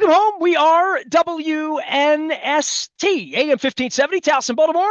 Welcome home. We are WNST, AM 1570, Towson, Baltimore.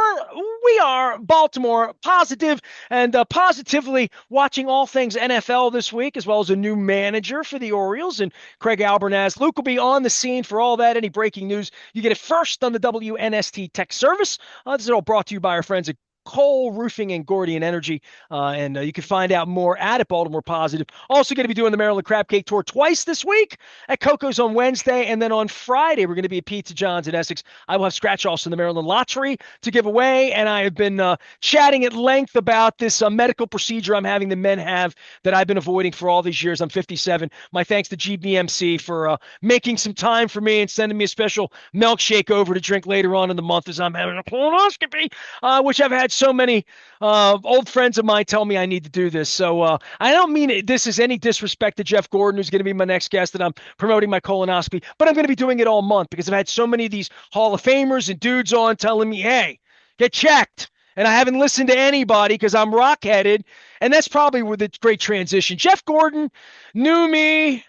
We are Baltimore positive and positively watching all things NFL this week, as well as a new manager for the Orioles and Craig Albernaz. Luke will be on the scene for all that. Any breaking news, you get it first on the WNST Tech Service. This is all brought to you by our friends at Cole Roofing and Gordian Energy. And you can find out more at Baltimore Positive. Also going to be doing the Maryland Crab Cake Tour twice this week at Coco's on Wednesday. And then on Friday, we're going to be at Pizza John's in Essex. I will have scratch-offs in the Maryland Lottery to give away. And I have been chatting at length about this medical procedure I'm having the men have that I've been avoiding for all these years. I'm 57. My thanks to GBMC for making some time for me and sending me a special milkshake over to drink later on in the month as I'm having a colonoscopy, which I've had so many old friends of mine tell me I need to do this. So I don't mean this is any disrespect to Jeff Gordon, who's going to be my next guest, that I'm promoting my colonoscopy, but I'm going to be doing it all month because I've had so many of these Hall of Famers and dudes on telling me, hey, get checked. And I haven't listened to anybody because I'm rock-headed. And that's probably with a great transition. Jeff Gordon knew me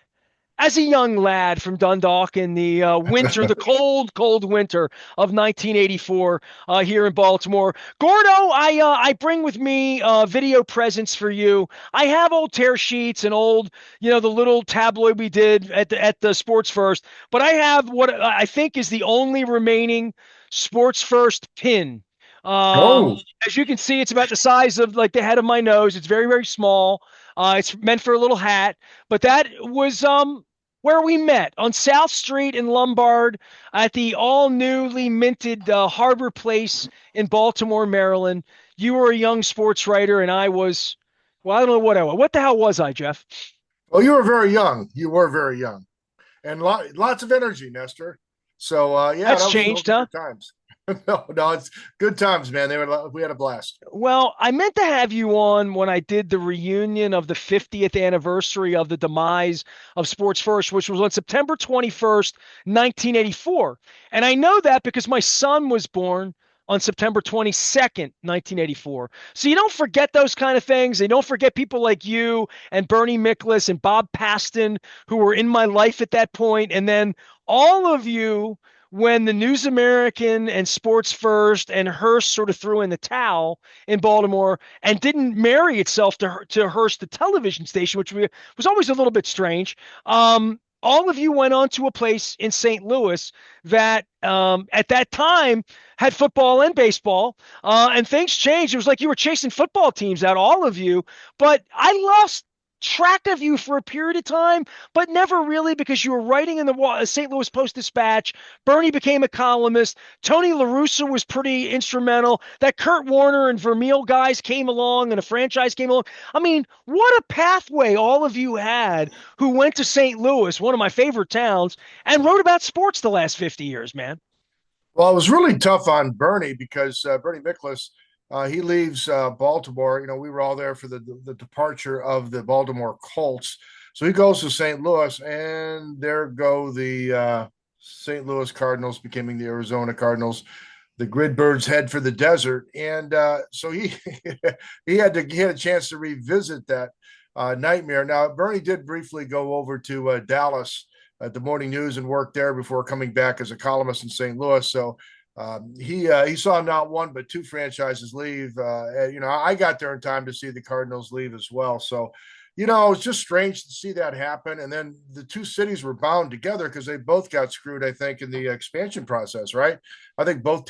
as a young lad from Dundalk in the winter, the cold, cold winter of 1984 here in Baltimore. Gordo, I bring with me video presents for you. I have old tear sheets and old, the little tabloid we did at the Sports First, but I have what I think is the only remaining Sports First pin. Oh, As you can see, it's about the size of like the head of my nose. It's very, very small. It's meant for a little hat, but that was where we met on South Street in Lombard at the all newly minted Harbor Place in Baltimore, Maryland. You were a young sports writer, and I was, well, I don't know what I was. What the hell was I, Jeff? well, you were very young. You were very young, and lots of energy, Nestor. So yeah, That's those changed, were huh? good times. No, it's good times, man. We had a blast. Well, I meant to have you on when I did the reunion of the 50th anniversary of the demise of Sports First, which was on September 21st, 1984. And I know that because my son was born on September 22nd, 1984. So you don't forget those kind of things. And don't forget people like you and Bernie Miklasz and Bob Paston, who were in my life at that point. And then all of you when the News American and Sports First and Hearst sort of threw in the towel in Baltimore and didn't marry itself to Hearst, the television station, which was always a little bit strange. All of you went on to a place in St. Louis that at that time had football and baseball, and things changed. It was like you were chasing football teams out, all of you. But I lost track of you for a period of time, but never really because you were writing in the St. Louis Post-Dispatch. Bernie became a columnist. Tony La Russa was pretty instrumental. That Kurt Warner and Vermeil guys came along and a franchise came along. I mean, what a pathway all of you had who went to St. Louis, one of my favorite towns, and wrote about sports the last 50 years, man. Well, it was really tough on Bernie because Bernie Miklasz, he leaves Baltimore. You know, we were all there for the departure of the Baltimore Colts. So he goes to St. Louis, and there go the St. Louis Cardinals becoming the Arizona Cardinals. The Gridbirds head for the desert, and so he he had a chance to revisit that nightmare. Now Bernie did briefly go over to Dallas at the Morning News and worked there before coming back as a columnist in St. Louis. So he saw not one but two franchises leave. I got there in time to see the Cardinals leave as well. So, it's just strange to see that happen. And then the two cities were bound together because they both got screwed, I think, in the expansion process, right? I think both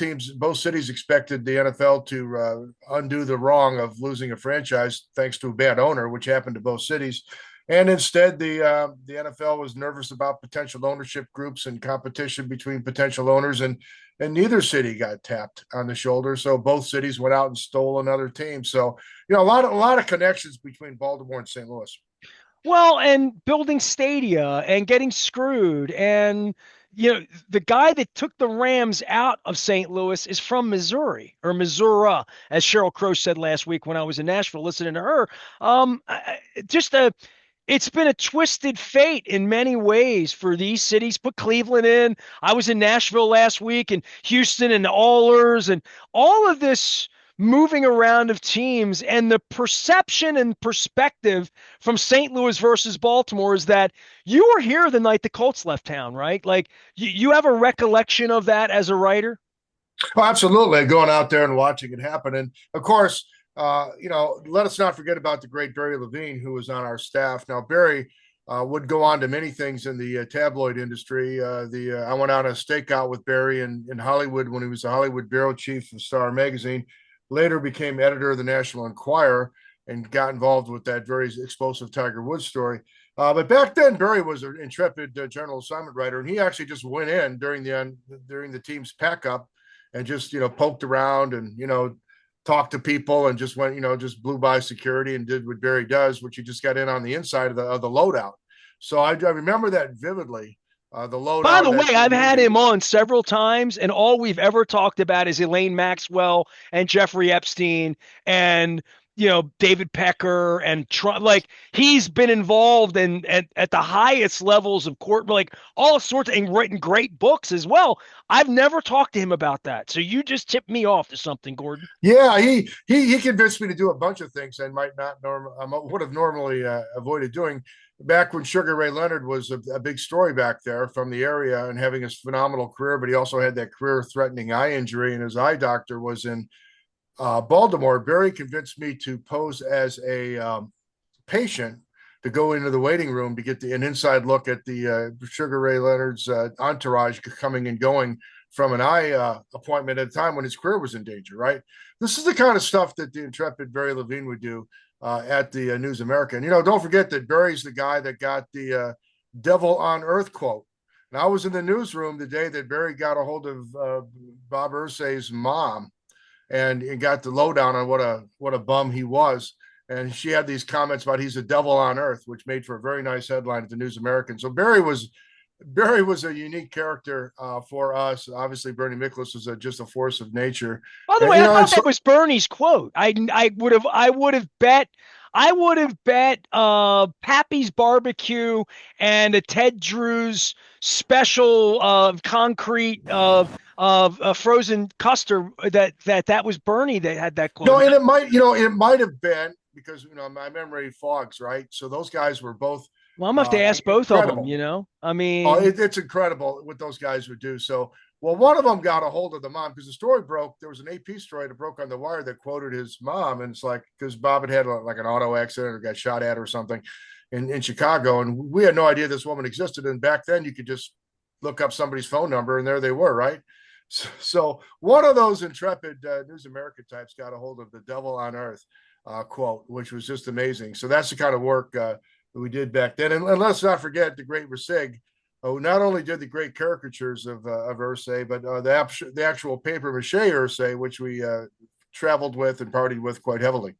cities expected the NFL to undo the wrong of losing a franchise thanks to a bad owner, which happened to both cities. And instead, the NFL was nervous about potential ownership groups and competition between potential owners, and neither city got tapped on the shoulder. So both cities went out and stole another team. So a lot of connections between Baltimore and St. Louis. Well, and building stadia and getting screwed. And, the guy that took the Rams out of St. Louis is from Missouri or Missouri, as Cheryl Crow said last week when I was in Nashville listening to her. Just a It's been a twisted fate in many ways for these cities. Put Cleveland in. I was in Nashville last week and Houston and the Oilers and all of this moving around of teams, and the perception and perspective from St. Louis versus Baltimore is that you were here the night the Colts left town, right? Like you have a recollection of that as a writer? Oh, absolutely. Going out there and watching it happen. And of course, let us not forget about the great Barry Levine, who was on our staff. Now, Barry would go on to many things in the tabloid industry. I went on a stakeout with Barry in Hollywood when he was the Hollywood bureau chief of Star Magazine. Later became editor of the National Enquirer and got involved with that very explosive Tiger Woods story. But back then, Barry was an intrepid general assignment writer, and he actually just went in during the team's pack up and just poked around and talked to people and just went just blew by security and did what Barry does, which he just got in on the inside of the loadout. So I remember that vividly. The By loadout. the way, I've had him on several times, and all we've ever talked about is Elaine Maxwell and Jeffrey Epstein and David Pecker and Trump. Like he's been involved in at the highest levels of court, like all sorts of, and written great books as well. I've never talked to him about that, so you just tipped me off to something, Gordon. Yeah, he convinced me to do a bunch of things I might not would have normally avoided doing. Back when Sugar Ray Leonard was a big story back there from the area and having a phenomenal career, but he also had that career-threatening eye injury, and his eye doctor was in Baltimore. Barry convinced me to pose as a patient to go into the waiting room to get an inside look at the Sugar Ray Leonard's entourage coming and going from an eye appointment at a time when his career was in danger, right? This is the kind of stuff that the intrepid Barry Levine would do at the News America. And, don't forget that Barry's the guy that got the devil on earth quote. And I was in the newsroom the day that Barry got a hold of Bob Irsay's mom and got the lowdown on what a bum he was. And she had these comments about he's a devil on earth, which made for a very nice headline at the News American. So Barry was a unique character for us. Obviously, Bernie Miklasz was just a force of nature. By the And, way, I thought that was Bernie's quote. I would have bet Pappy's Barbecue and a Ted Drew's special concrete of frozen custard that was Bernie that had that quote. no, and it might have been because my memory fogs, right? So those guys were both Well, I'm gonna have to ask both of them. incredible. I Oh, mean, it's incredible what those guys would do. So, well, one of them got a hold of the mom because the story broke. There was an AP story that broke on the wire that quoted his mom, and it's like because Bob had like an auto accident or got shot at or something in Chicago, and we had no idea this woman existed. And back then, you could just look up somebody's phone number, and there they were, right? So one of those intrepid News America types got a hold of the devil on earth quote, which was just amazing. So that's the kind of work that we did back then. And let's not forget the great Rasig, who not only did the great caricatures of Irsay, but the actual paper mache Irsay, which we traveled with and partied with quite heavily.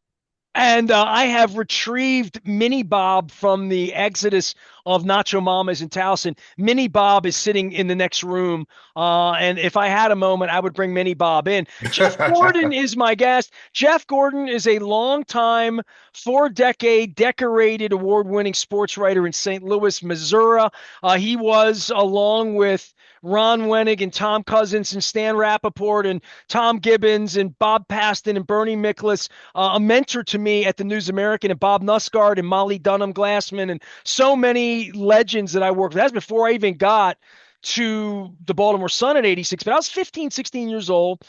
and I have retrieved Mini Bob from the exodus of Nacho Mamas in Towson. Mini Bob is sitting in the next room. And if I had a moment, I would bring Mini Bob in. Jeff Gordon is my guest. Jeff Gordon is a longtime, 4-decade, decorated, award-winning sports writer in St. Louis, Missouri. He was, along with Ron Wenig and Tom Cousins and Stan Rappaport and Tom Gibbons and Bob Paston and Bernie Miklasz, a mentor to me at the News American, and Bob Nusgard and Molly Dunham Glassman and so many legends that I worked with. That's before I even got to the Baltimore Sun at 86, but I was 15, 16 years old.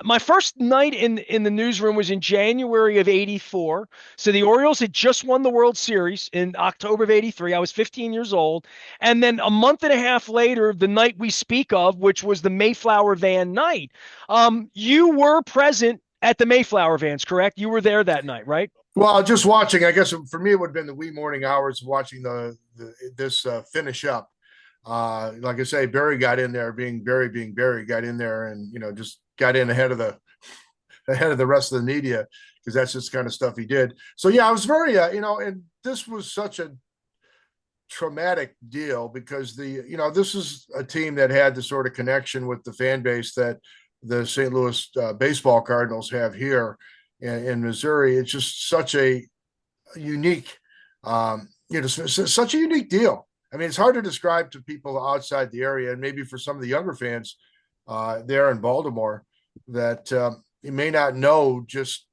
My first night in the newsroom was in January of 84. So the Orioles had just won the World Series in October of 83. I was 15 years old. And then a month and a half later, the night we speak of, which was the Mayflower Van night, you were present at the Mayflower Vans, correct? You were there that night, right? Well, just watching, I guess for me, it would have been the wee morning hours watching this finish up. Like I say, Barry got in there, being Barry, got in there and just got in ahead of the rest of the media because that's just the kind of stuff he did. So yeah, I was very and this was such a traumatic deal because this is a team that had the sort of connection with the fan base that the St. Louis baseball Cardinals have here in Missouri. It's just such a unique, such a unique deal. I mean, it's hard to describe to people outside the area, and maybe for some of the younger fans there in Baltimore, that you may not know just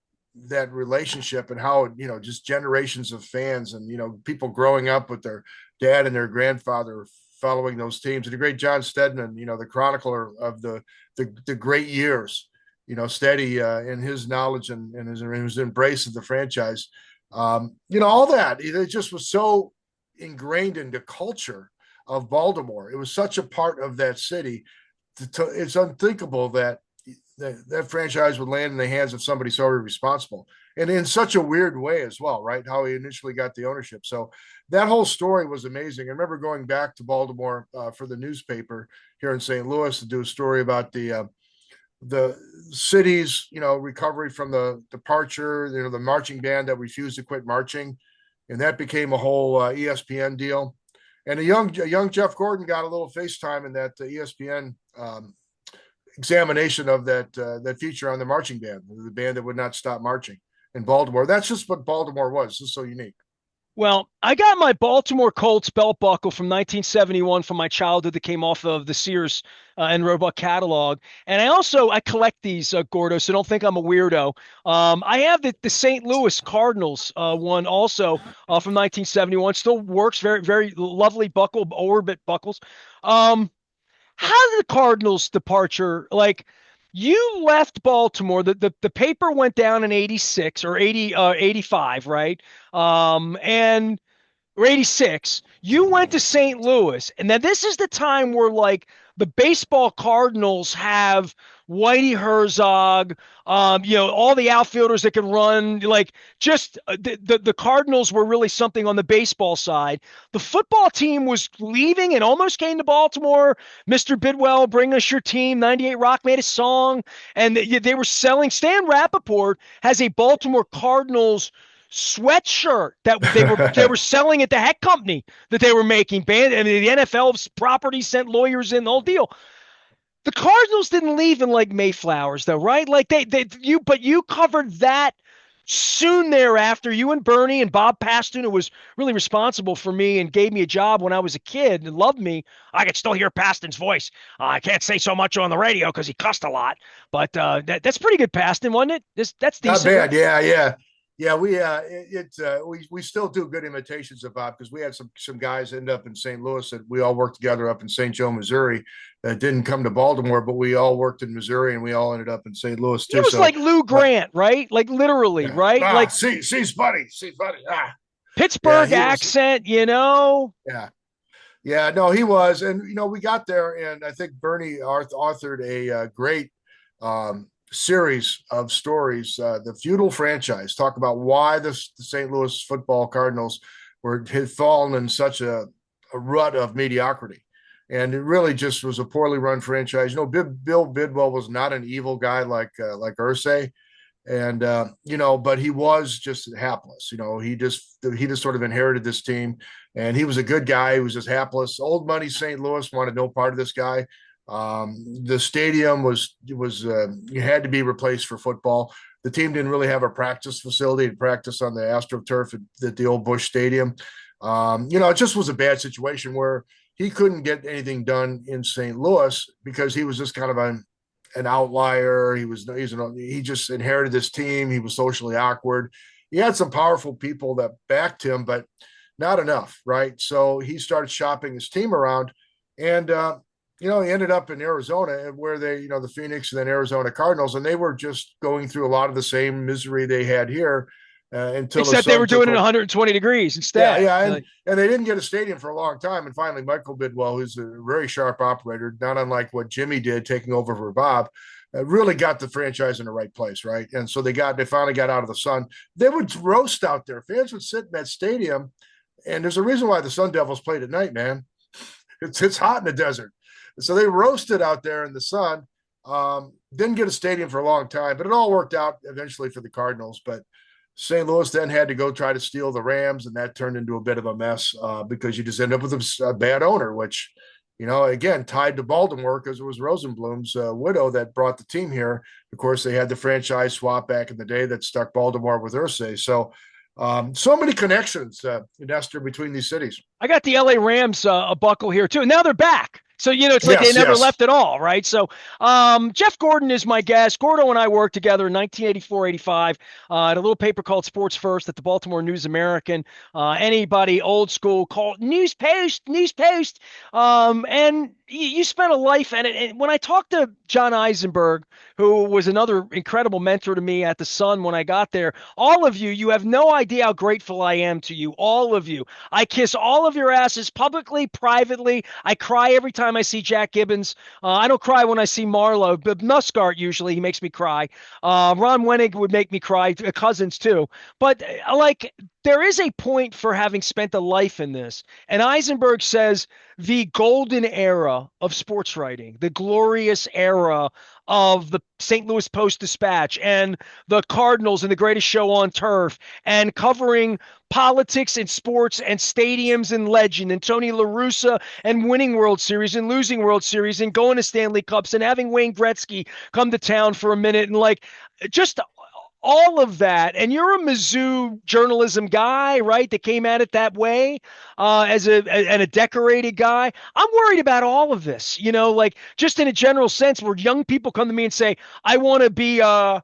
that relationship and how, just generations of fans and, people growing up with their dad and their grandfather following those teams. And the great John Stedman, the chronicler of the great years, steady in his knowledge and his embrace of the franchise. All that, it just was so ingrained into culture of Baltimore. It was such a part of that city. It's unthinkable that franchise would land in the hands of somebody so irresponsible, and in such a weird way as well, right? How he initially got the ownership. So that whole story was amazing. I remember going back to Baltimore for the newspaper here in St. Louis to do a story about the city's, recovery from the departure, the marching band that refused to quit marching, and that became a whole ESPN deal. And a young Jeff Gordon got a little FaceTime in that ESPN examination of that feature on the marching band, the band that would not stop marching in Baltimore. That's just what Baltimore was. It's just so unique. Well, I got my Baltimore Colts belt buckle from 1971 from my childhood that came off of the Sears and Roebuck catalog. And I collect these, Gordo, so don't think I'm a weirdo. I have the St. Louis Cardinals one also from 1971. Still works. Very, very lovely buckle, orbit buckles. How did the Cardinals departure, like, you left Baltimore, the paper went down in 86 or 80 85, right? And or 86, you went to St. Louis. And then this is the time where, like, the baseball Cardinals have Whitey Herzog, all the outfielders that can run. Like, just the Cardinals were really something on the baseball side. The football team was leaving and almost came to Baltimore. Mr. Bidwell, bring us your team. 98 Rock made a song, and they were selling. Stan Rappaport has a Baltimore Cardinals sweatshirt that they were selling at the Heck Company that they were making. The NFL's property sent lawyers in, the whole deal. The Cardinals didn't leave in like Mayflowers, though, right? Like but you covered that soon thereafter. You and Bernie and Bob Paston, who was really responsible for me and gave me a job when I was a kid and loved me. I could still hear Paston's voice. I can't say so much on the radio because he cussed a lot, but that's pretty good, Paston, wasn't it? That's decent. Not bad. Yeah, yeah. Yeah, we still do good imitations of Bob, because we had some guys end up in St. Louis that we all worked together up in St. Joe, Missouri, that didn't come to Baltimore, but we all worked in Missouri and we all ended up in St. Louis too. It was like Lou Grant, right? Like literally, yeah. right? Like see, buddy. Pittsburgh Yeah, accent, yeah. Yeah, no, he was. And, we got there, and I think Bernie authored a great series of stories, the feudal franchise, talk about why the St. Louis football Cardinals had fallen in such a rut of mediocrity. And it really just was a poorly run franchise. Bill Bidwell was not an evil guy like Irsay. And, but he was just hapless. He just sort of inherited this team, and he was a good guy. He was just hapless. Old money St. Louis wanted no part of this guy. The stadium was you had to be replaced for football. The team didn't really have a practice facility to practice on the AstroTurf at the old Busch Stadium. It just was a bad situation where he couldn't get anything done in St. Louis because he was just kind of an outlier. He just inherited this team. He was socially awkward. He had some powerful people that backed him, but not enough, right? So he started shopping his team around, and he ended up in Arizona, where the Phoenix and then Arizona Cardinals, and they were just going through a lot of the same misery they had here. Except they were doing it 120 degrees instead. Yeah, and they didn't get a stadium for a long time. And finally, Michael Bidwell, who's a very sharp operator, not unlike what Jimmy did, taking over for Bob, really got the franchise in the right place, right? And so they finally got out of the sun. They would roast out there. Fans would sit in that stadium, and there's a reason why the Sun Devils played at night, man. It's hot in the desert. So they roasted out there in the sun. Didn't get a stadium for a long time, but it all worked out eventually for the Cardinals. But St. Louis then had to go try to steal the Rams, and that turned into a bit of a mess because you just end up with a bad owner, which, again, tied to Baltimore because it was Rosenblum's widow that brought the team here. Of course, they had the franchise swap back in the day that stuck Baltimore with Irsay. So many connections, Nestor, between these cities. I got the LA Rams a buckle here too. Now they're back. So, it's like they Yes, never yes. left at all, right? So, Jeff Gordon is my guest. Gordo and I worked together in 1984, 85 at a little paper called Sports First at the Baltimore News American. Anybody old school called News Post, News Post. And you spent a life in it. And when I talked to John Eisenberg, who was another incredible mentor to me at the Sun when I got there, all of you, you have no idea how grateful I am to you, all of you. I kiss all of your asses publicly, privately. I cry every time I see Jack Gibbons. I don't cry when I see Marlowe, but Muscart usually he makes me cry. Ron Wenig would make me cry. Cousins too. But like there is a point for having spent a life in this. And Eisenberg says the golden era of sports writing, the glorious era of the St. Louis Post-Dispatch and the Cardinals and the greatest show on turf and covering politics and sports and stadiums and legend and Tony La Russa and winning World Series and losing World Series and going to Stanley Cups and having Wayne Gretzky come to town for a minute and like just all of that. And you're a Mizzou journalism guy, right? That came at it that way as a decorated guy. I'm worried about all of this, like just in a general sense where young people come to me and say, I want to be, what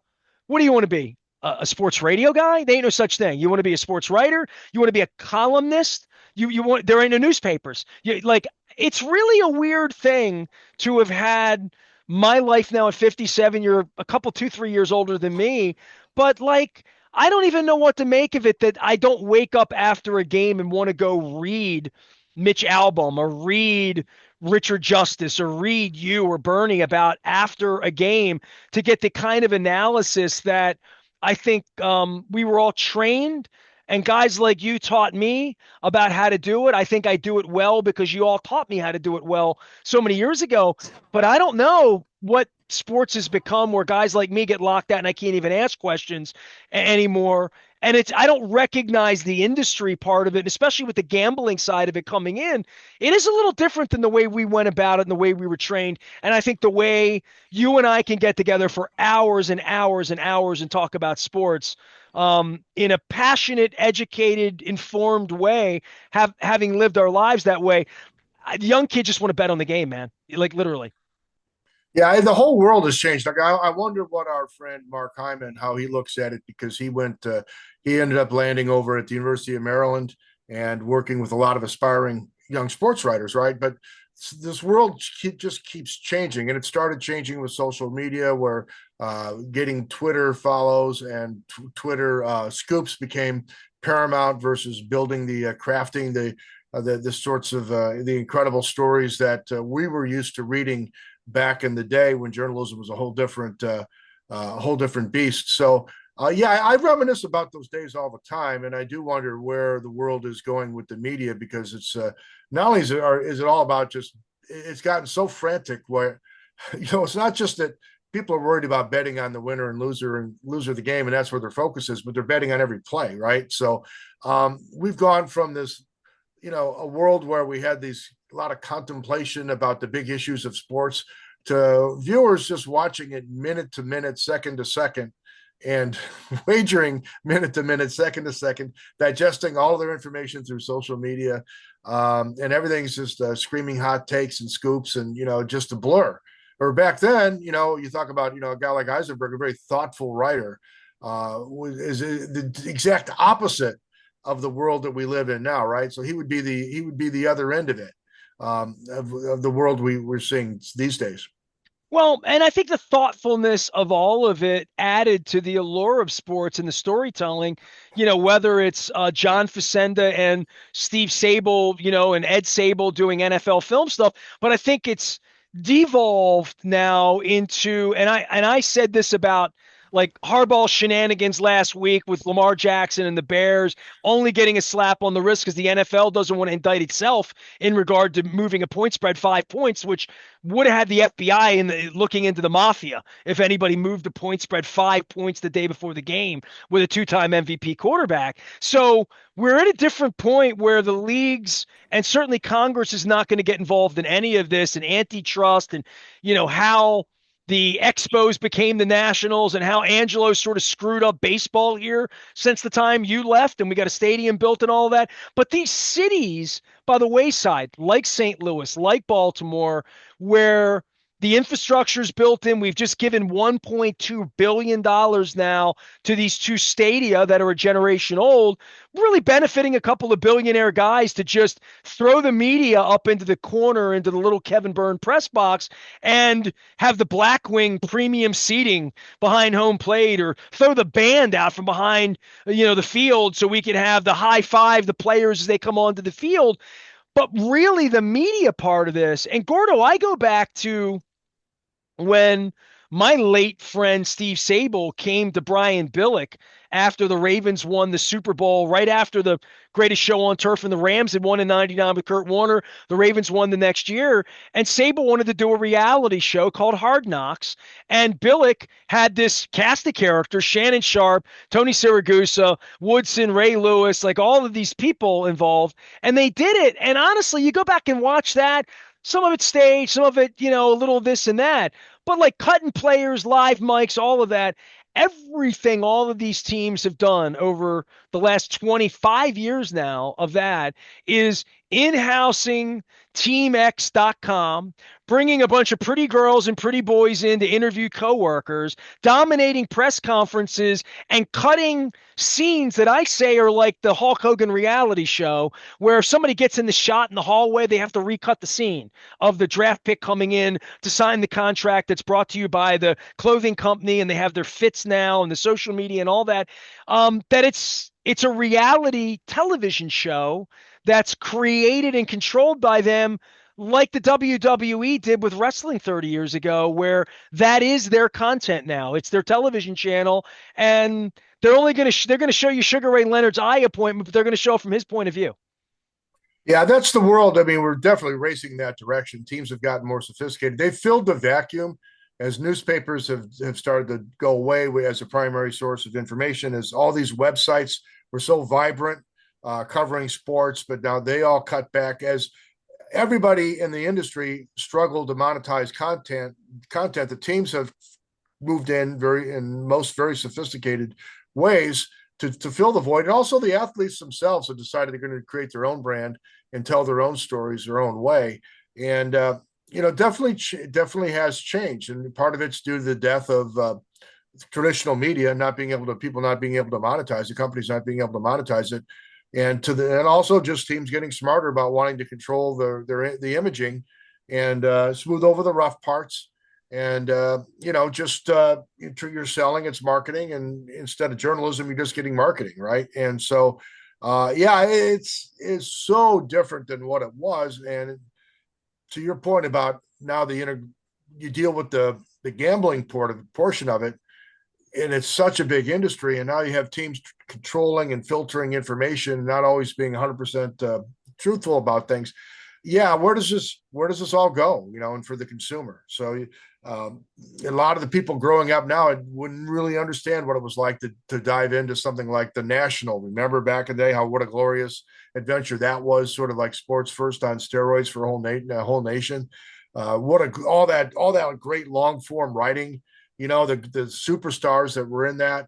do you want to be? A sports radio guy? There ain't no such thing. You want to be a sports writer? You want to be a columnist? You want, there ain't no newspapers. Like, it's really a weird thing to have had my life now at 57. You're a couple, 2, 3 years older than me, but like, I don't even know what to make of it that I don't wake up after a game and want to go read Mitch Albom or read Richard Justice or read you or Bernie about after a game to get the kind of analysis that I think we were all trained and guys like you taught me about how to do it. I think I do it well because you all taught me how to do it well so many years ago. But I don't know what sports has become where guys like me get locked out and I can't even ask questions anymore. And I don't recognize the industry part of it, especially with the gambling side of it coming in. It is a little different than the way we went about it and the way we were trained. And I think the way you and I can get together for hours and hours and hours and talk about sports in a passionate, educated, informed way, having lived our lives that way. Young kids just want to bet on the game, man. Like literally. Yeah, the whole world has changed. Like I wonder what our friend Mark Hyman, how he looks at it, because he ended up landing over at the University of Maryland and working with a lot of aspiring young sports writers, right? But this world just keeps changing, and it started changing with social media, where getting Twitter follows and Twitter scoops became paramount versus building crafting the sorts of the incredible stories that we were used to reading back in the day when journalism was a whole different beast. So yeah, I reminisce about those days all the time, and I do wonder where the world is going with the media, because it's not only is it all about just, it's gotten so frantic where it's not just that people are worried about betting on the winner and loser of the game, and that's where their focus is, but they're betting on every play, right? So we've gone from this, a world where we had a lot of contemplation about the big issues of sports to viewers just watching it minute to minute, second to second, and wagering minute to minute, second to second, digesting all their information through social media. And everything's just screaming hot takes and scoops and, just a blur. Or back then, you talk about, a guy like Eisenberg, a very thoughtful writer, is the exact opposite of the world that we live in now, right? So he would be the other end of it, of the world we're seeing these days. Well, and I think the thoughtfulness of all of it added to the allure of sports and the storytelling, whether it's John Facenda and Steve Sable, and Ed Sable doing NFL film stuff. But I think it's devolved now into, and I said this about like Harbaugh's shenanigans last week with Lamar Jackson and the Bears only getting a slap on the wrist because the NFL doesn't want to indict itself in regard to moving a point spread 5 points, which would have had the FBI looking into the mafia if anybody moved the point spread 5 points the day before the game with a two-time MVP quarterback. So we're at a different point where the leagues and certainly Congress is not going to get involved in any of this and antitrust and, how the Expos became the Nationals and how Angelo sort of screwed up baseball here since the time you left and we got a stadium built and all that. But these cities by the wayside, like St. Louis, like Baltimore, where the infrastructure is built in. We've just given $1.2 billion now to these two stadia that are a generation old, really benefiting a couple of billionaire guys to just throw the media up into the corner, into the little Kevin Byrne press box, and have the Blackwing premium seating behind home plate, or throw the band out from behind, the field so we can have the high five the players as they come onto the field. But really, the media part of this, and Gordo, I go back to when my late friend Steve Sable came to Brian Billick after the Ravens won the Super Bowl, right after the greatest show on turf, and the Rams had won in '99 with Kurt Warner. The Ravens won the next year, and Sable wanted to do a reality show called Hard Knocks. And Billick had this cast of characters: Shannon Sharp, Tony Siragusa, Woodson, Ray Lewis, like all of these people involved. And they did it. And honestly, you go back and watch that. Some of it staged, some of it, a little this and that. But like cutting players, live mics, all of that, everything all of these teams have done over the last 25 years now of that is in-housing teamx.com, bringing a bunch of pretty girls and pretty boys in to interview coworkers, dominating press conferences, and cutting scenes that I say are like the Hulk Hogan reality show, where if somebody gets in the shot in the hallway, they have to recut the scene of the draft pick coming in to sign the contract that's brought to you by the clothing company, and they have their fits now and the social media and all that. That it's a reality television show that's created and controlled by them, like the WWE did with wrestling 30 years ago, where that is their content now. It's their television channel, and they're going to show you Sugar Ray Leonard's eye appointment, but they're going to show it from his point of view. Yeah, that's the world. I mean, we're definitely racing in that direction. Teams have gotten more sophisticated. They've filled the vacuum as newspapers have started to go away as a primary source of information, as all these websites were so vibrant covering sports, but now they all cut back as everybody in the industry struggled to monetize content. The teams have moved in most very sophisticated ways to fill the void. And also the athletes themselves have decided they're going to create their own brand and tell their own stories their own way. And, definitely has changed. And part of it's due to the death of traditional media people not being able to monetize, the companies not being able to monetize it. And also just teams getting smarter about wanting to control the imaging and smooth over the rough parts. And you're selling, it's marketing, and instead of journalism, you're just getting marketing, right? And so it's so different than what it was. And to your point about now you deal with the gambling portion of it, and it's such a big industry, and now you have teams controlling and filtering information and not always being 100% truthful about things. Yeah, where does this all go, and for the consumer? So a lot of the people growing up now wouldn't really understand what it was like to dive into something like the National. Remember back in the day what a glorious adventure that was, sort of like Sports First on steroids for a whole nation. All that great long form writing, the superstars that were in that.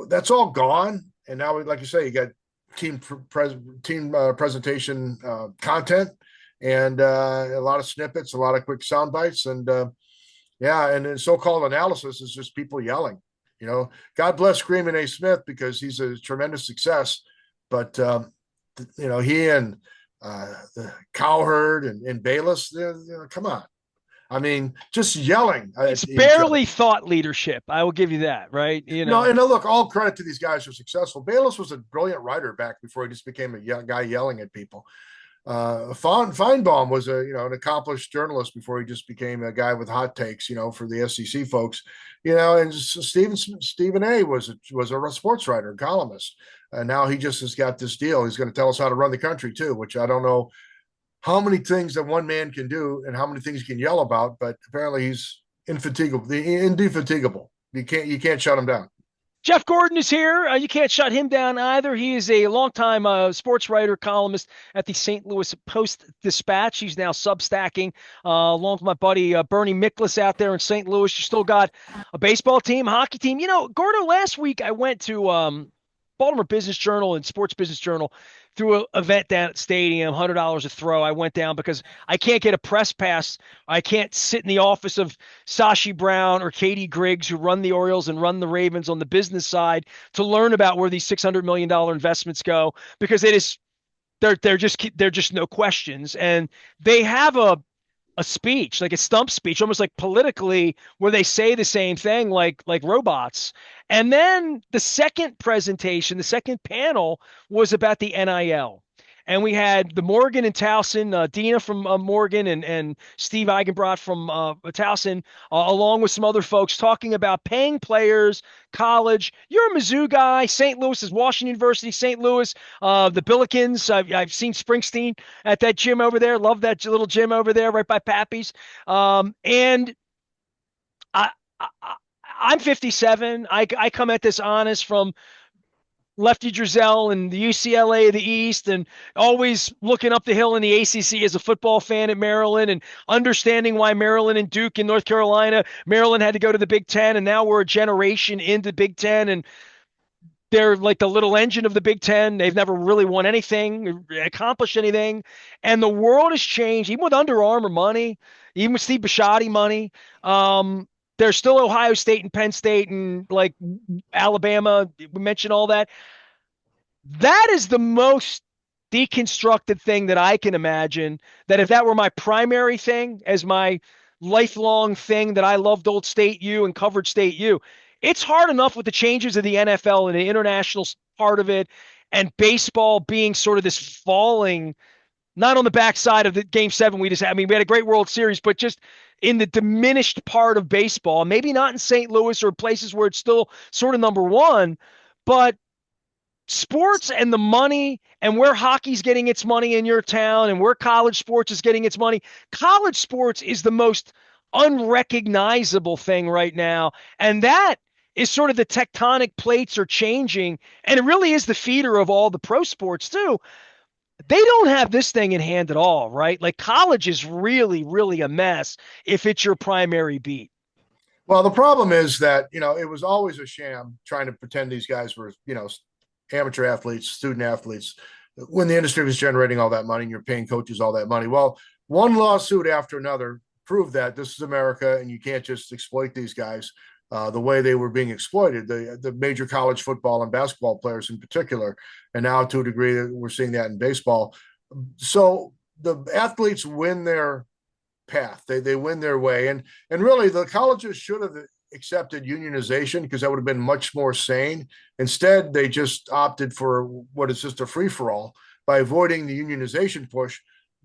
That's all gone, and now, like you say, you got team presentation content, and a lot of snippets, a lot of quick sound bites, and and so-called analysis is just people yelling. God bless Screaming A. Smith, because he's a tremendous success, but he and the Cowherd and Bayless, come on. I mean, just yelling. It's barely thought leadership. I will give you that, right? No, and look, all credit to these guys who are successful. Bayless was a brilliant writer back before he just became a guy yelling at people. Feinbaum was an accomplished journalist before he just became a guy with hot takes, for the SEC folks, and Stephen A was a sports writer, columnist. And now he just has got this deal. He's going to tell us how to run the country too, which I don't know how many things that one man can do and how many things he can yell about, but apparently he's indefatigable. You can't shut him down. Jeff Gordon is here. You can't shut him down either. He is a longtime sports writer, columnist at the St. Louis Post-Dispatch. He's now substacking along with my buddy Bernie Miklasz out there in St. Louis. You still got a baseball team, hockey team. Gordo, last week I went to Baltimore Business Journal and Sports Business Journal through an event down at Stadium, $100 a throw. I went down because I can't get a press pass. I can't sit in the office of Sashi Brown or Katie Griggs, who run the Orioles and run the Ravens on the business side, to learn about where these $600 million investments go, because it is they're just no questions, and they have a speech, like a stump speech, almost like politically, where they say the same thing like robots. And then the second presentation, the second panel was about the NIL. And we had the Morgan and Towson, Dina from Morgan and Steve Eigenbrot from Towson, along with some other folks talking about paying players, college. You're a Mizzou guy. St. Louis is Washington University, St. Louis, the Billikens. I've seen Springsteen at that gym over there. Love that little gym over there right by Pappy's. And I, I, I'm 57. I come at this honest from Lefty Drizel and the UCLA of the East, and always looking up the hill in the ACC as a football fan at Maryland, and understanding why Maryland and Duke in North Carolina, Maryland had to go to the Big Ten, and now we're a generation into Big Ten, and they're like the little engine of the Big Ten. They've never really won anything, accomplished anything, and the world has changed, even with Under Armour money, even with Steve Bisciotti money. There's still Ohio State and Penn State and like Alabama. We mentioned all that. That is the most deconstructed thing that I can imagine. That if that were my primary thing, as my lifelong thing that I loved Old State U and covered State U, it's hard enough with the changes of the NFL and the international part of it, and baseball being sort of this falling, not on the backside of the game 7 we just had. I mean, we had a great World Series, but just in the diminished part of baseball, maybe not in St. Louis or places where it's still sort of number one, but sports and the money, and where hockey's getting its money in your town and where college sports is getting its money. College sports is the most unrecognizable thing right now. And that is sort of the tectonic plates are changing. And it really is the feeder of all the pro sports too. They don't have this thing in hand at all, right? Like college is really, really a mess if it's your primary beat. Well, the problem is that, it was always a sham trying to pretend these guys were, amateur athletes, student athletes, when the industry was generating all that money and you're paying coaches all that money. Well, one lawsuit after another proved that this is America and you can't just exploit these guys the way they were being exploited, the major college football and basketball players in particular. And now to a degree, we're seeing that in baseball. So the athletes win their path. They win their way. And really the colleges should have accepted unionization because that would have been much more sane. Instead, they just opted for what is just a free-for-all. By avoiding the unionization push,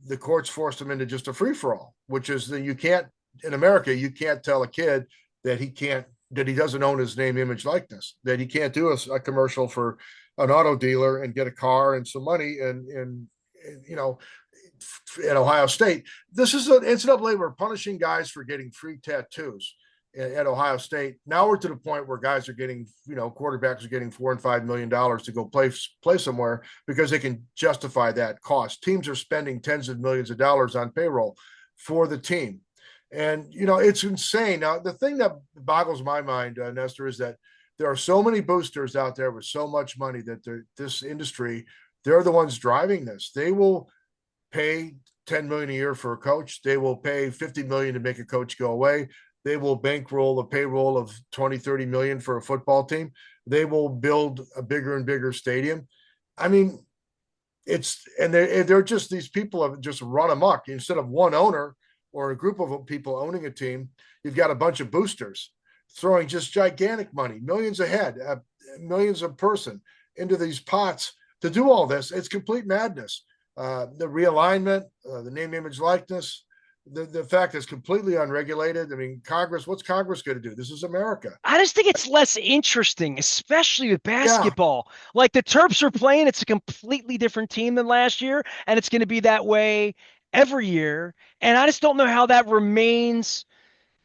the courts forced them into just a free-for-all, which is that you can't, in America, you can't tell a kid that he doesn't own his name, image, likeness, that he can't do a commercial for an auto dealer and get a car and some money and at Ohio State. This is an NCAA. We're punishing guys for getting free tattoos at Ohio State. Now we're to the point where guys are getting, quarterbacks are getting $4 and $5 million to go play somewhere because they can justify that cost. Teams are spending tens of millions of dollars on payroll for the team. And, it's insane. Now, the thing that boggles my mind, Nestor, is that there are so many boosters out there with so much money that this industry, they're the ones driving this. They will pay $10 million a year for a coach. They will pay $50 million to make a coach go away. They will bankroll a payroll of 20, 30 million for a football team. They will build a bigger and bigger stadium. I mean, they're just, these people have just run amok. Instead of one owner or a group of people owning a team, you've got a bunch of boosters throwing just gigantic money, millions a head, millions a person into these pots to do all this. It's complete madness. The realignment, the name, image, likeness, the fact that it's completely unregulated. I mean, Congress, what's Congress going to do? This is America. I just think it's less interesting, especially with Yeah. basketball. Like the Terps are playing, it's a completely different team than last year, and it's going to be that way every year. And I just don't know how that remains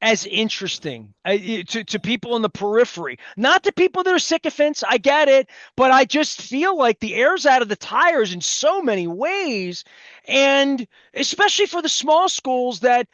as interesting to people in the periphery. Not to people that are sycophants. I get it, but I just feel like the air's out of the tires in so many ways, and especially for the small schools that.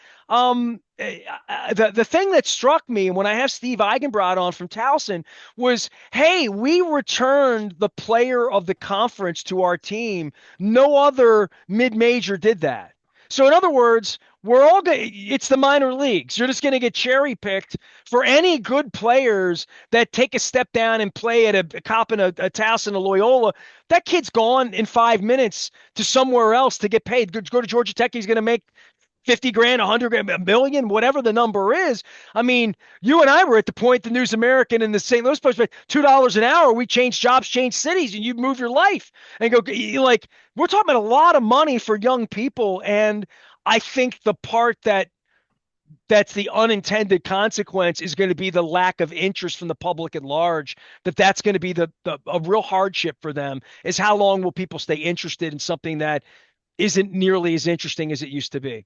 The thing that struck me when I have Steve Eigenbrod on from Towson was, hey, we returned the player of the conference to our team. No other mid-major did that. So in other words, we're all going it's the minor leagues. You're just going to get cherry picked for any good players that take a step down and play at a cop in a Towson, a Loyola. That kid's gone in 5 minutes to somewhere else to get paid. Go to Georgia Tech. He's going to make 50 grand, 100 grand, a million, whatever the number is. I mean, you and I were at the point, the News American and the St. Louis Post, but $2 an hour, we change jobs, change cities, and you move your life and go like, we're talking about a lot of money for young people. And I think the part that's the unintended consequence is going to be the lack of interest from the public at large. That's going to be the a real hardship for them is how long will people stay interested in something that isn't nearly as interesting as it used to be.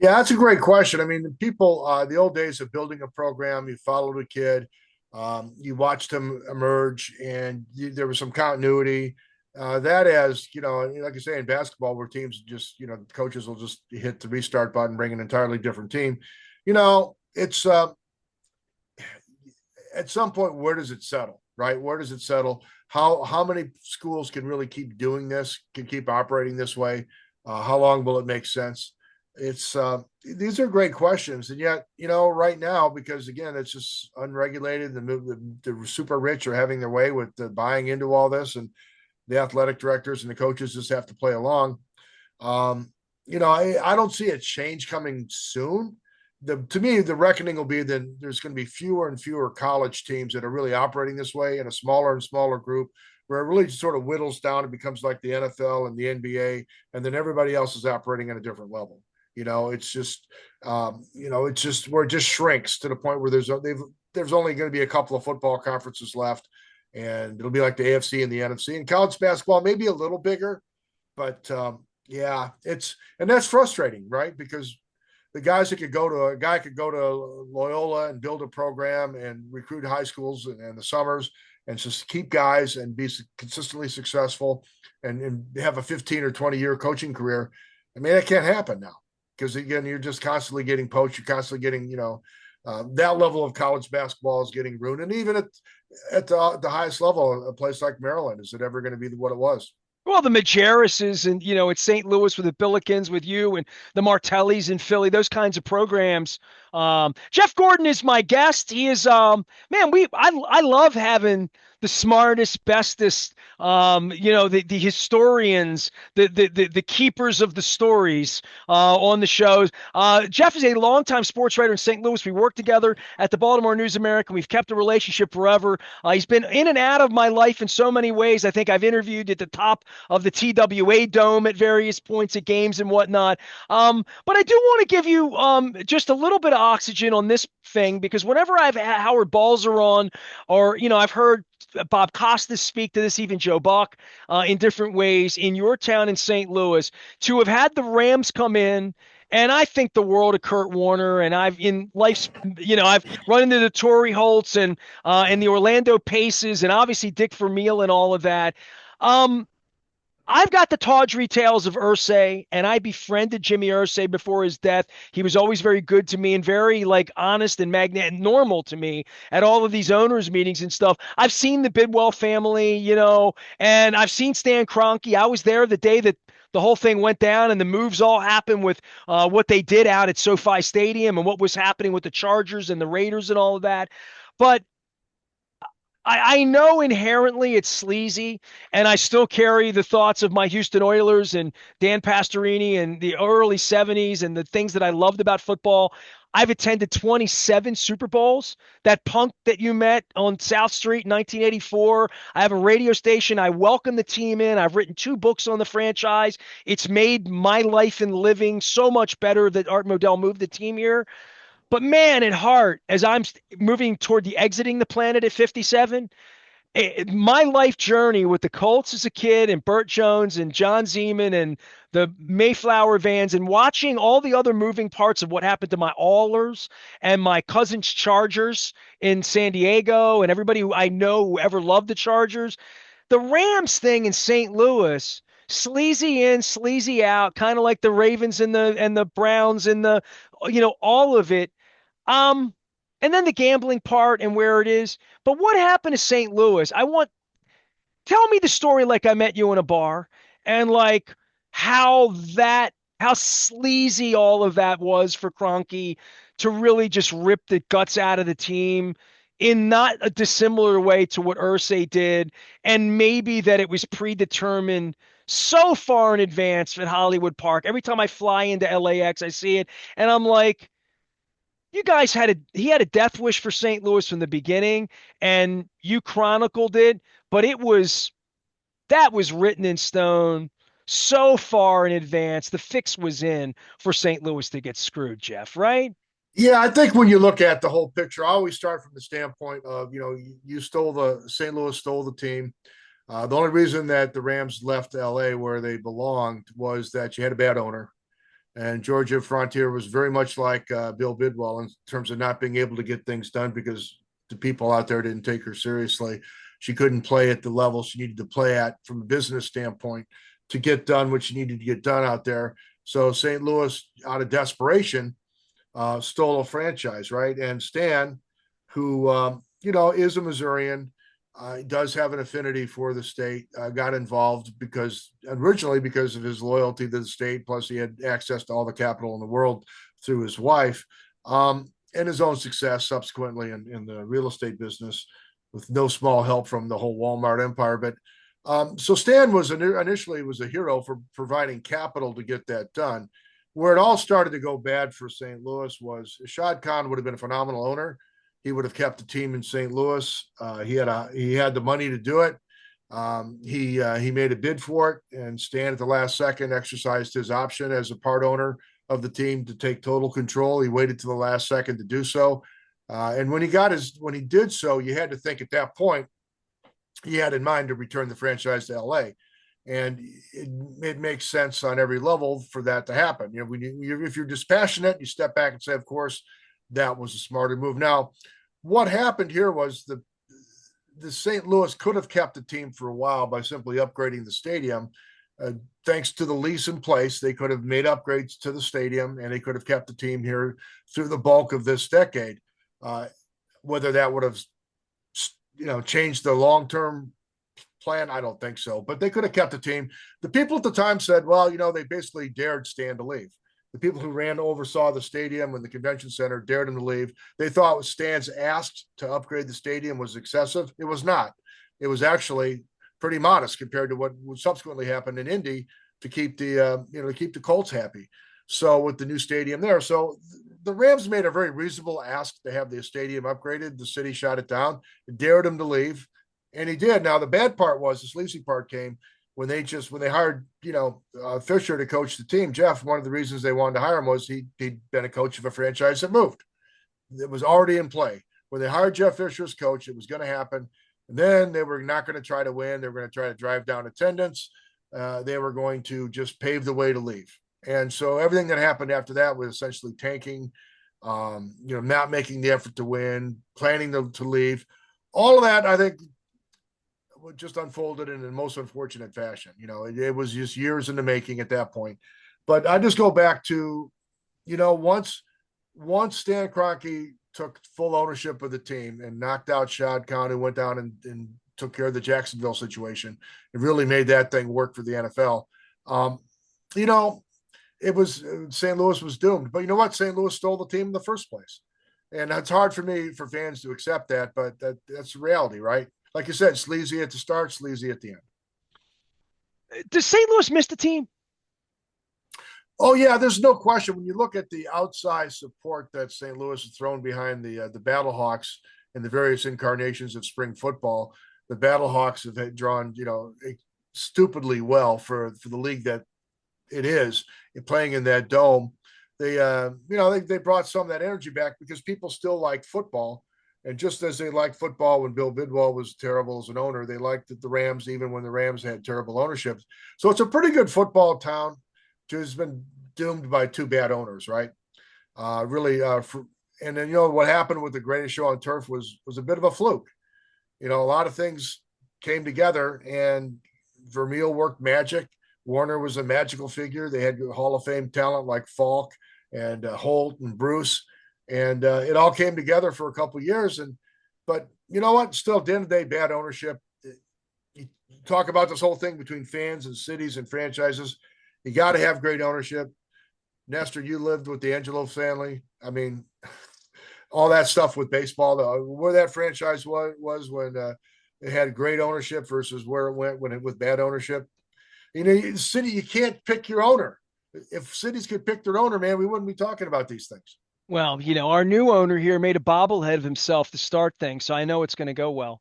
Yeah, that's a great question. I mean, the old days of building a program, you followed a kid, you watched him emerge, and there was some continuity. That as you know, like you say in basketball, where teams just coaches will just hit the restart button, bring an entirely different team. It's at some point, where does it settle? Right? Where does it settle? How many schools can really keep doing this? Can keep operating this way? How long will it make sense? It's These are great questions, and yet right now, because again it's just unregulated, the super rich are having their way with the buying into all this, and the athletic directors and the coaches just have to play along. I don't see a change coming soon. To me, the reckoning will be that there's going to be fewer and fewer college teams that are really operating this way, in a smaller and smaller group, where it really sort of whittles down and becomes like the NFL and the NBA, and then everybody else is operating at a different level. It's just where it just shrinks to the point where there's only going to be a couple of football conferences left, and it'll be like the AFC and the NFC. And college basketball maybe a little bigger, but yeah, and that's frustrating, right? Because the guys that could go to a guy could go to Loyola and build a program and recruit high schools and the summers and just keep guys and be consistently successful and have a 15 or 20-year coaching career. I mean, that can't happen now because again, you're just constantly getting poached. You're constantly getting, that level of college basketball is getting ruined. And even at the highest level, a place like Maryland, is it ever going to be what it was? Well, the Majerises and, it's St. Louis with the Billikens with you and the Martellis in Philly, those kinds of programs. Jeff Gordon is my guest. He is, man, I love having the smartest, bestest, the historians, the keepers of the stories on the shows. Jeff is a longtime sports writer in St. Louis. We worked together at the Baltimore News American. We've kept a relationship forever. He's been in and out of my life in so many ways. I think I've interviewed at the top of the TWA Dome at various points at games and whatnot. But I do want to give you just a little bit of oxygen on this thing because whenever I've had Howard Balzer on, or I've heard Bob Costas speak to this, even Joe Buck, in different ways in your town in St. Louis, to have had the Rams come in. And I think the world of Kurt Warner, and I've run into the Torrey Holtz and the Orlando Paces, and obviously Dick Vermeil and all of that. I've got the tawdry tales of Irsay, and I befriended Jimmy Irsay before his death. He was always very good to me and very honest and and normal to me at all of these owners meetings and stuff. I've seen the Bidwell family, and I've seen Stan Kroenke. I was there the day that the whole thing went down and the moves all happened with what they did out at SoFi Stadium and what was happening with the Chargers and the Raiders and all of that. But I know inherently it's sleazy, and I still carry the thoughts of my Houston Oilers and Dan Pastorini and the early 70s and the things that I loved about football. I've attended 27 Super Bowls. That punk that you met on South Street in 1984. I have a radio station. I welcome the team in. I've written 2 books on the franchise. It's made my life and living so much better that Art Modell moved the team here. But man, at heart, as I'm moving toward the exiting the planet at 57, my life journey with the Colts as a kid and Burt Jones and John Zeman and the Mayflower vans and watching all the other moving parts of what happened to my Allers and my cousin's Chargers in San Diego and everybody who I know who ever loved the Chargers. The Rams thing in St. Louis, sleazy in, sleazy out, kind of like the Ravens and the Browns and the all of it. Um, and then the gambling part and where it is. But what happened to St. Louis? Tell me the story like I met you in a bar and like how that how sleazy all of that was for Kroenke to really just rip the guts out of the team in not a dissimilar way to what Ursay did, and maybe that it was predetermined so far in advance at Hollywood Park. Every time I fly into LAX, I see it, and I'm like, you guys he had a death wish for St. Louis from the beginning, and you chronicled it, but that was written in stone so far in advance. The fix was in for St. Louis to get screwed, Jeff, right? Yeah, I think when you look at the whole picture, I always start from the standpoint of, you stole St. Louis stole the team. The only reason that the Rams left LA where they belonged was that you had a bad owner. And Georgia Frontier was very much like Bill Bidwell in terms of not being able to get things done because the people out there didn't take her seriously. She couldn't play at the level she needed to play at from a business standpoint to get done what she needed to get done out there. So St. Louis, out of desperation, stole a franchise, right? And Stan, who is a Missourian, does have an affinity for the state. Got involved originally because of his loyalty to the state. Plus, he had access to all the capital in the world through his wife, and his own success subsequently in the real estate business, with no small help from the whole Walmart empire. But so Stan was initially was a hero for providing capital to get that done. Where it all started to go bad for St. Louis was Shad Khan would have been a phenomenal owner. He would have kept the team in St. Louis. He had the money to do it. He made a bid for it, and Stan at the last second exercised his option as a part owner of the team to take total control. He waited to the last second to do so, and when he did so, you had to think at that point he had in mind to return the franchise to LA. And it makes sense on every level for that to happen. If you're dispassionate, you step back and say, of course, that was a smarter move. Now, what happened here was the St. Louis could have kept the team for a while by simply upgrading the stadium. Thanks to the lease in place, they could have made upgrades to the stadium, and they could have kept the team here through the bulk of this decade. Whether that would have, changed the long-term plan, I don't think so. But they could have kept the team. The people at the time said, well, they basically dared Stan to leave. The people who oversaw the stadium and the convention center dared him to leave. They thought Stan's ask to upgrade the stadium was excessive. It was not. It was actually pretty modest compared to what would subsequently happen in Indy to keep the Colts happy. So with the new stadium there, so the Rams made a very reasonable ask to have the stadium upgraded. The city shot it down, dared him to leave, and he did. Now the bad part was the sleazy part came when they hired Fisher to coach the team. Jeff, one of the reasons they wanted to hire him was he'd been a coach of a franchise that moved. It was already in play. When they hired Jeff Fisher as coach, it was going to happen. And then they were not going to try to win. They were going to try to drive down attendance. They were going to just pave the way to leave. And so everything that happened after that was essentially tanking, not making the effort to win, planning to leave. All of that, I think, just unfolded in the most unfortunate fashion. It was just years in the making at that point. But I just go back to, once Stan Kroenke took full ownership of the team and knocked out Shad Khan, who went down and took care of the Jacksonville situation, it really made that thing work for the NFL. It was St. Louis was doomed. But you know what? St. Louis stole the team in the first place. And it's hard for fans to accept that, but that's the reality, right? Like you said, sleazy at the start, sleazy at the end. Does St. Louis miss the team? Oh yeah, there's no question. When you look at the outside support that St. Louis has thrown behind the Battlehawks in the various incarnations of spring football, the Battlehawks have drawn stupidly well for the league that it is, playing in that dome. They brought some of that energy back because people still like football. And just as they liked football when Bill Bidwell was terrible as an owner, they liked the Rams even when the Rams had terrible ownership. So it's a pretty good football town, which has been doomed by two bad owners, right? Really, and then what happened with the Greatest Show on Turf was a bit of a fluke. A lot of things came together, and Vermeil worked magic. Warner was a magical figure. They had Hall of Fame talent like Falk and Holt and Bruce, and it all came together for a couple of years. But you know what? Still, at the end of the day, bad ownership. You talk about this whole thing between fans and cities and franchises. You got to have great ownership. Nestor, you lived with the Angelo family. I mean, all that stuff with baseball, where that franchise was when it had great ownership versus where it went when it with bad ownership. City, you can't pick your owner. If cities could pick their owner, man, we wouldn't be talking about these things. Well, our new owner here made a bobblehead of himself to start things, so I know it's going to go well.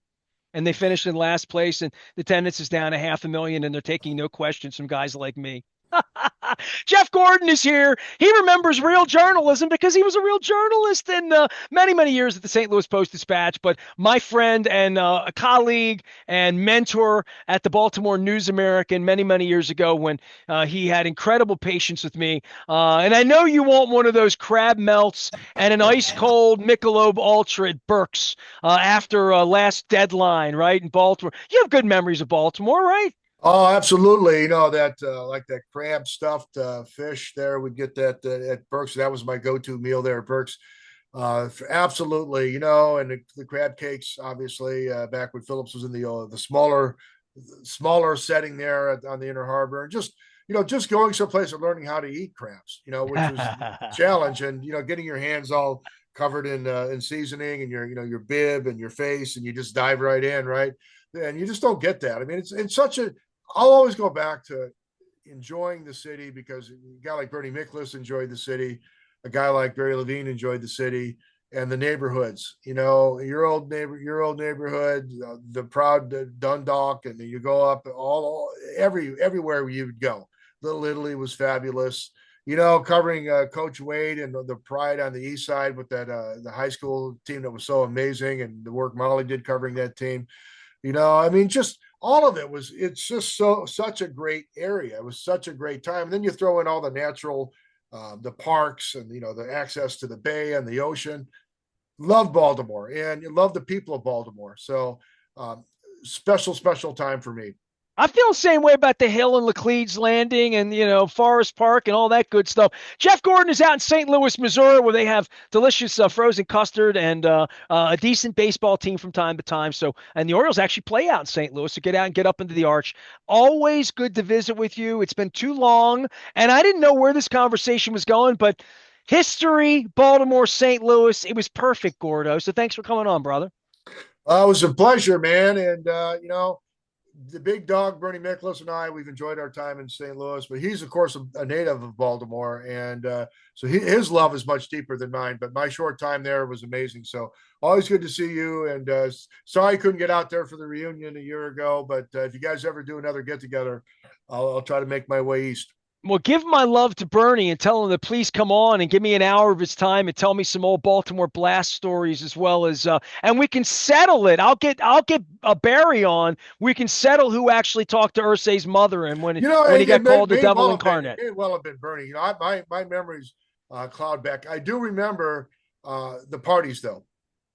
And they finished in last place, and the attendance is down 500,000, and they're taking no questions from guys like me. Jeff Gordon is here. He remembers real journalism because he was a real journalist in many, many years at the St. Louis Post-Dispatch. But my friend and a colleague and mentor at the Baltimore News American many, many years ago when he had incredible patience with me. And I know you want one of those crab melts and an ice cold Michelob Ultra at Burke's after last deadline, right, in Baltimore. You have good memories of Baltimore, right? Oh, absolutely. That like that crab stuffed fish there. We'd get that at Burke's. That was my go-to meal there at Burke's. Absolutely. And the crab cakes, obviously, back when Phillips was in the smaller setting there on the Inner Harbor, and just going someplace and learning how to eat crabs, which was a challenge, and getting your hands all covered in seasoning and your bib and your face, and you just dive right in, right? And you just don't get that. I mean, it's such a. I'll always go back to enjoying the city because a guy like Bernie Miklasz enjoyed the city, a guy like Barry Levine enjoyed the city and the neighborhoods. Your old neighborhood, the proud Dundalk, and you go up everywhere you would go. Little Italy was fabulous. Covering Coach Wade and the pride on the east side with that the high school team that was so amazing, and the work Molly did covering that team. I mean, just all of it's just such a great area. It was such a great time. And then you throw in all the natural, the parks and, the access to the bay and the ocean. Love Baltimore, and you love the people of Baltimore. So special, special time for me. I feel the same way about the Hill and Laclede's Landing and, Forest Park and all that good stuff. Jeff Gordon is out in St. Louis, Missouri, where they have delicious frozen custard and a decent baseball team from time to time. And the Orioles actually play out in St. Louis, so get out and get up into the arch. Always good to visit with you. It's been too long, and I didn't know where this conversation was going, but history, Baltimore, St. Louis, it was perfect, Gordo. So thanks for coming on, brother. It was a pleasure, man. And, the big dog, Bernie Miklasz, and we've enjoyed our time in St. Louis, but he's, of course, a native of Baltimore. And so his love is much deeper than mine. But my short time there was amazing. So always good to see you. And sorry I couldn't get out there for the reunion a year ago. But if you guys ever do another get together, I'll try to make my way east. Well, give my love to Bernie and tell him to please come on and give me an hour of his time and tell me some old Baltimore Blast stories as well as and we can settle it. I'll get a Barry on. We can settle who actually talked to Ursay's mother and when he got called the devil incarnate. It may well have been Bernie. My memories cloud back. I do remember the parties though.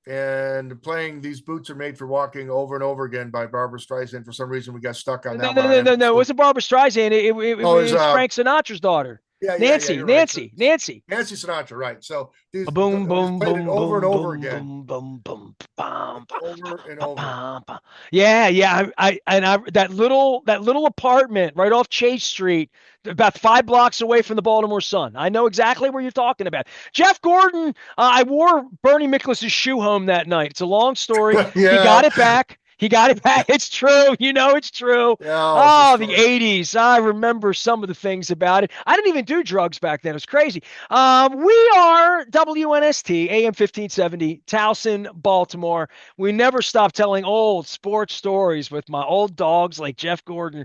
And playing These Boots Are Made for Walking over and over again by Barbara Streisand. For some reason, we got stuck on that. No. It wasn't Barbara Streisand. It was Frank Sinatra's daughter. Yeah, Nancy, you're right. Nancy Sinatra, right? So these boom, boom, played boom, it over and boom, over boom, again, boom, boom, boom, bum, over and over. Yeah. I that little apartment right off Chase Street, about 5 blocks away from the Baltimore Sun. I know exactly where you're talking about. Jeff Gordon, I wore Bernie Miklasz's shoe home that night. It's a long story. Yeah. He got it back. He got it back. It's true. It's true. Yeah, oh, the 80s. I remember some of the things about it. I didn't even do drugs back then. It was crazy. We are WNST, AM 1570, Towson, Baltimore. We never stop telling old sports stories with my old dogs like Jeff Gordon.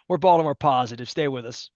We're Baltimore positive. Stay with us.